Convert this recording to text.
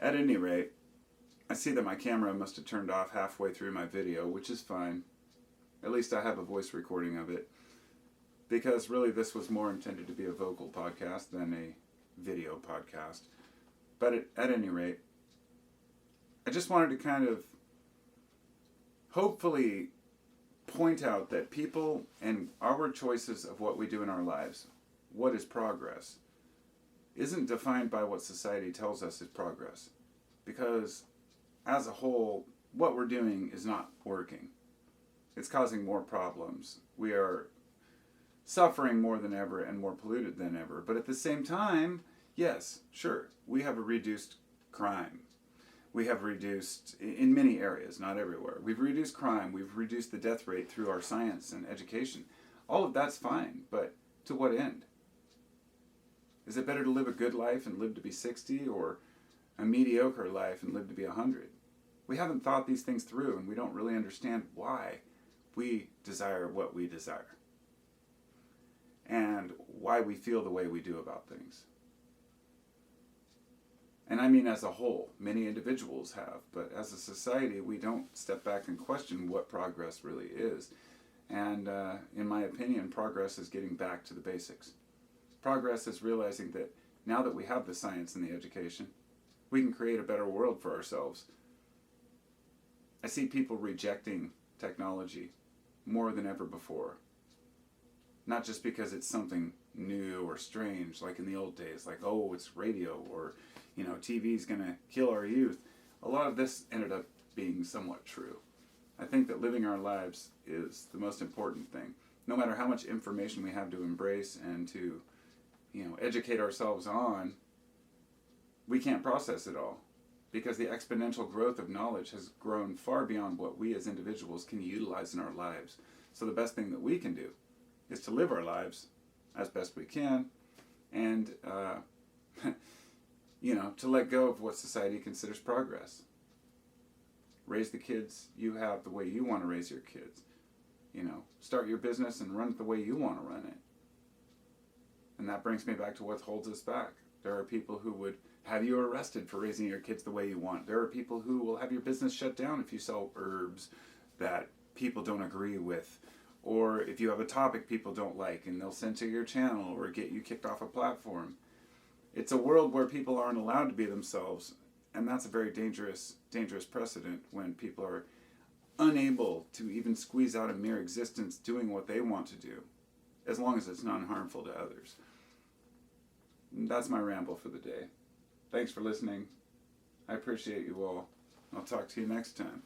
At any rate, I see that my camera must have turned off halfway through my video, which is fine. At least I have a voice recording of it. Because really this was more intended to be a vocal podcast than a video podcast. But at any rate, I just wanted to kind of hopefully point out that people and our choices of what we do in our lives, what is progress, isn't defined by what society tells us is progress. Because as a whole, what we're doing is not working. It's causing more problems. We are suffering more than ever and more polluted than ever. But at the same time, yes, sure, we have a reduced crime. We have reduced, in many areas, not everywhere, we've reduced crime, we've reduced the death rate through our science and education. All of that's fine, but to what end? Is it better to live a good life and live to be 60, or a mediocre life and live to be 100? We haven't thought these things through, and we don't really understand why we desire what we desire, and why we feel the way we do about things. And I mean as a whole, many individuals have, but as a society, we don't step back and question what progress really is. And in my opinion, progress is getting back to the basics. Progress is realizing that now that we have the science and the education, we can create a better world for ourselves. I see people rejecting technology more than ever before. Not just because it's something new or strange, like in the old days, like, oh, it's radio, or, TV's going to kill our youth. A lot of this ended up being somewhat true. I think that living our lives is the most important thing. No matter how much information we have to embrace and to, educate ourselves on, we can't process it all. Because the exponential growth of knowledge has grown far beyond what we as individuals can utilize in our lives. So the best thing that we can do is to live our lives as best we can, and to let go of what society considers progress. Raise the kids you have the way you want to raise your kids. Start your business and run it the way you want to run it. And that brings me back to what holds us back. There are people who would have you arrested for raising your kids the way you want. There are people who will have your business shut down if you sell herbs that people don't agree with, or if you have a topic people don't like, and they'll censor your channel or get you kicked off a platform. It's a world where people aren't allowed to be themselves, and that's a very dangerous precedent when people are unable to even squeeze out a mere existence doing what they want to do, as long as it's non-harmful to others. That's my ramble for the day. Thanks for listening. I appreciate you all. I'll talk to you next time.